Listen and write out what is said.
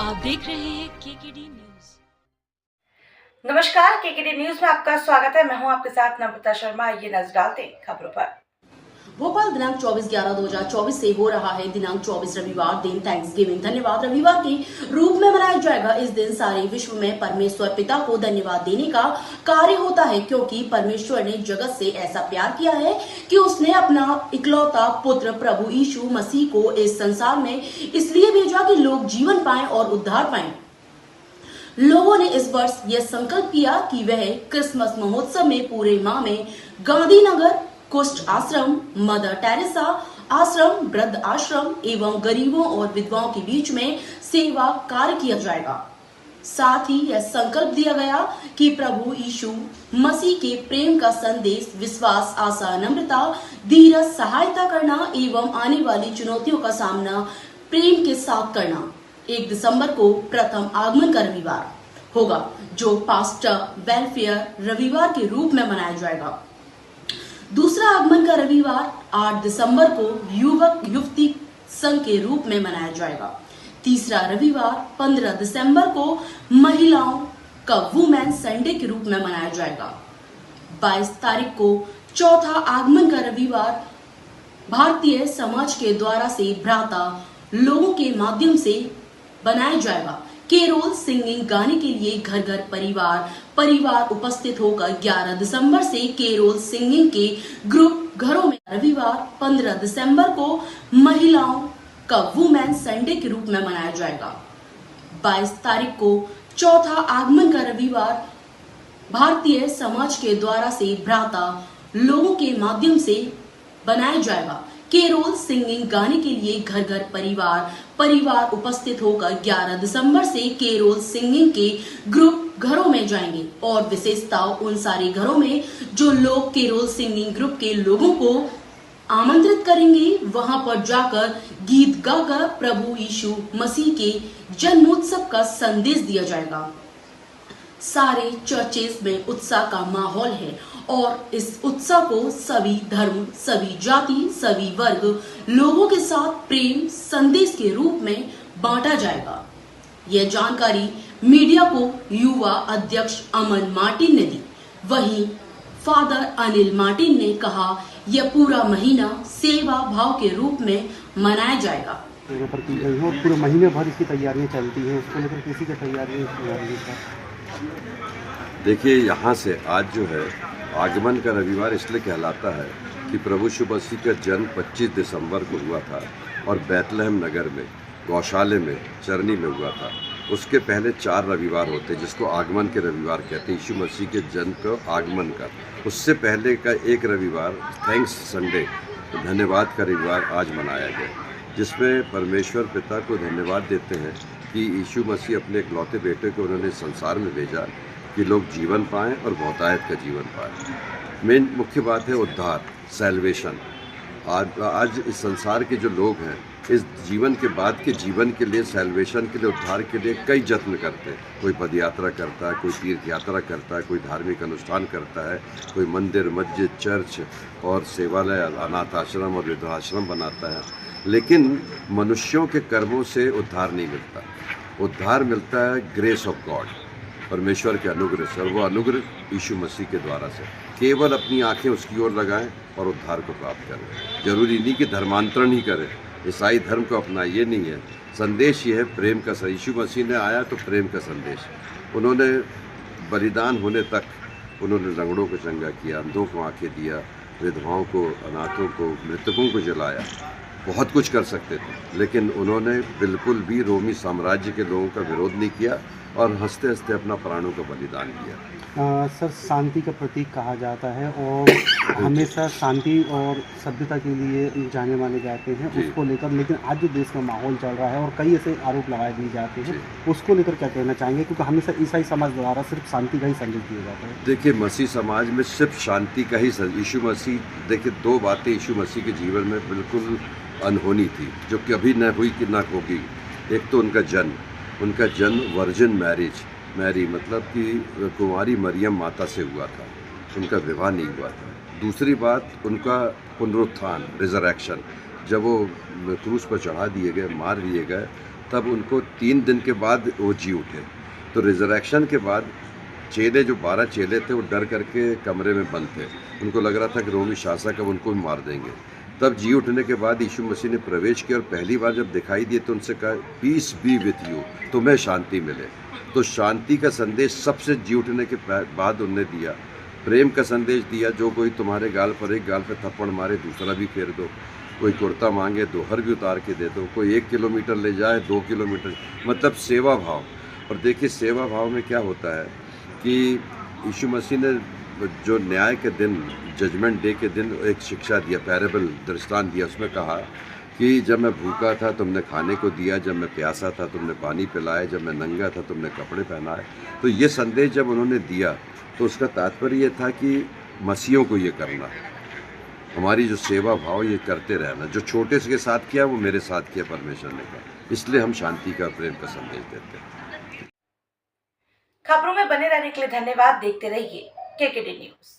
आप देख रहे हैं केकेडी न्यूज। नमस्कार, केकेडी न्यूज में आपका स्वागत है। मैं हूं आपके साथ नम्रता शर्मा। ये नजर डालते हैं खबरों पर। भोपाल दिनांक 24/11/2024 से हो रहा है दिनांक 24 रविवार दिन थैंक्सगिविंग। धन्यवाद रविवार के रूप में मनाया जाएगा। इस दिन सारे विश्व में परमेश्वर पिता को धन्यवाद देने का कार्य होता है, क्योंकि परमेश्वर ने जगत से ऐसा प्यार किया है कि उसने अपना इकलौता पुत्र प्रभु यीशु मसीह को इस संसार में इसलिए भेजा कि लोग जीवन पाएं और उद्धार पाएं। लोगों ने इस वर्ष यह संकल्प किया कि वह क्रिसमस महोत्सव में पूरे माह में गांधीनगर कुष्ठ आश्रम, मदर टेरेसा आश्रम, वृद्ध आश्रम एवं गरीबों और विधवाओं के बीच में सेवा कार्य किया जाएगा। साथ ही यह संकल्प दिया गया कि प्रभु यीशु मसीह के प्रेम का संदेश, विश्वास, आशा, नम्रता, धीरज, सहायता करना एवं आने वाली चुनौतियों का सामना प्रेम के साथ करना 1 दिसंबर को प्रथम आगमन का रविवार होगा, जो पास्टर वेलफेयर रविवार के रूप में मनाया जाएगा। दूसरा आगमन का रविवार 8 दिसंबर को युवक युवती संघ के रूप में मनाया जाएगा। तीसरा रविवार 15 दिसंबर को महिलाओं का वुमेन संडे के रूप में मनाया जाएगा। 22 तारीख को चौथा आगमन का रविवार भारतीय समाज के द्वारा से भ्राता लोगों के माध्यम से बनाया जाएगा। केरोल सिंगिंग गाने के लिए घर घर परिवार उपस्थित होकर 11 दिसंबर से केरोल सिंगिंग के ग्रुप घरों में। रविवार 15 दिसंबर को महिलाओं का वुमेन संडे के रूप में मनाया जाएगा। 22 तारीख को चौथा आगमन का रविवार भारतीय समाज के द्वारा से भ्राता लोगों के माध्यम से बनाया जाएगा। केरोल सिंगिंग गाने के लिए घर घर परिवार उपस्थित होकर 11 दिसंबर से केरोल सिंगिंग के ग्रुप घरों में जाएंगे। और विशेषता उन सारे घरों में जो लोग केरोल सिंगिंग ग्रुप के लोगों को आमंत्रित करेंगे, वहां पर जाकर गीत गाकर प्रभु यीशु मसीह के जन्मोत्सव का संदेश दिया जाएगा। सारे चर्चेस में उत्साह का माहौल है और इस उत्सव को सभी धर्म, सभी जाति, सभी वर्ग लोगों के साथ प्रेम संदेश के रूप में बांटा जाएगा। यह जानकारी मीडिया को युवा अध्यक्ष अमन मार्टिन ने दी। वहीं फादर अनिल मार्टिन ने कहा, यह पूरा महीना सेवा भाव के रूप में मनाया जाएगा। पूरे महीने भर इसकी तैयारियां चलती हैं, उसको लेकर किसी की तैयारी देखिए, यहाँ से आज जो है आगमन का रविवार इसलिए कहलाता है कि प्रभु यीशु मसीह का जन्म 25 दिसंबर को हुआ था और बैतलहम नगर में गौशाले में चरनी में हुआ था। उसके पहले 4 रविवार होते हैं जिसको आगमन के रविवार कहते हैं, यीशु मसीह के जन्म का आगमन का। उससे पहले का एक रविवार थैंक्स संडे, धन्यवाद का रविवार आज मनाया गया, जिसमें परमेश्वर पिता को धन्यवाद देते हैं कि यीशु मसीह अपने इकलौते बेटे को उन्होंने संसार में भेजा कि लोग जीवन पाएं और बहुतायत का जीवन पाएं। मेन मुख्य बात है उद्धार, सैल्वेशन। आज इस संसार के जो लोग हैं, इस जीवन के बाद के जीवन के लिए, सैल्वेशन के लिए, उद्धार के लिए कई जत्न करते हैं। कोई पदयात्रा करता है, कोई तीर्थ यात्रा करता है, कोई धार्मिक अनुष्ठान करता है, कोई मंदिर, मस्जिद, चर्च और सेवालय, अनाथ आश्रम और वृद्धाश्रम बनाता है। लेकिन मनुष्यों के कर्मों से उद्धार नहीं मिलता। उद्धार मिलता है ग्रेस ऑफ गॉड, परमेश्वर के अनुग्रह से, और वो अनुग्रह यीशु मसीह के द्वारा से। केवल अपनी आंखें उसकी ओर लगाएं और उद्धार को प्राप्त करें। जरूरी नहीं कि धर्मांतरण ही करें, ईसाई धर्म को अपना, ये नहीं है। संदेश ये है प्रेम का। यीशु मसीह ने आया तो प्रेम का संदेश। उन्होंने बलिदान होने तक उन्होंने लंगड़ों को चंगा किया, अंधों को आंखें दिया, विधवाओं को, अनाथों को, मृतकों को जलाया। बहुत कुछ कर सकते थे, लेकिन उन्होंने बिल्कुल भी रोमी साम्राज्य के लोगों का विरोध नहीं किया और हंसते हंसते अपना प्राणों का बलिदान किया। सर, शांति का प्रतीक कहा जाता है और हमेशा शांति और सभ्यता के लिए जाने माने जाते हैं, उसको लेकर। लेकिन आज जो देश में माहौल चल रहा है और कई ऐसे आरोप लगाए दिए जाते हैं, उसको लेकर क्या कहना चाहेंगे? क्योंकि हमेशा ईसाई समाज द्वारा सिर्फ शांति का ही संदेश दिया जाता है। देखिए, मसीह समाज में सिर्फ शांति का ही यीशु मसीह, देखिए 2 बातें यीशु मसीह के जीवन में बिल्कुल अनहोनी थी, जो कभी न हुई कि न होगी। एक तो उनका जन्म वर्जिन मैरी मतलब कि कुंवारी मरियम माता से हुआ था, उनका विवाह नहीं हुआ था। दूसरी बात, उनका पुनरुत्थान, रिजरेक्शन, जब वो क्रूस पर चढ़ा दिए गए, मार दिए गए, तब उनको 3 दिन के बाद वो जी उठे। तो रिजरेक्शन के बाद चेले, जो 12 चेले थे, वो डर करके कमरे में बंद थे। उनको लग रहा था कि रोमी शासक अब उनको भी मार देंगे। तब जी उठने के बाद यीशु मसीह ने प्रवेश किया और पहली बार जब दिखाई दिए तो उनसे कहा, पीस बी विथ यू, तुम्हें शांति मिले। तो शांति का संदेश सबसे जी उठने के बाद उन्होंने दिया। प्रेम का संदेश दिया, जो कोई तुम्हारे गाल पर एक गाल पर थप्पड़ मारे दूसरा भी फेर दो, कोई कुर्ता मांगे दोहर भी उतार के दे दो, कोई 1 किलोमीटर ले जाए 2 किलोमीटर, मतलब सेवा भाव। और देखिए सेवा भाव में क्या होता है कि यीशु मसीह ने जो न्याय के दिन, जजमेंट डे के दिन एक शिक्षा दिया, पैरेबल दृष्टांत दिया। उसमें कहा कि जब मैं भूखा था तुमने खाने को दिया, जब मैं प्यासा था तुमने पानी पिलाया, जब मैं नंगा था तुमने कपड़े पहनाए। तो ये संदेश जब उन्होंने दिया तो उसका तात्पर्य ये था कि मसीहों को ये करना, हमारी जो सेवा भाव ये करते रहना, जो छोटे से के साथ किया वो मेरे साथ किया परमेश्वर ने कहा। इसलिए हम शांति का, प्रेम का संदेश देते हैं। खबरों में बने रहने के लिए धन्यवाद। देखते रहिए केकेडी न्यूज।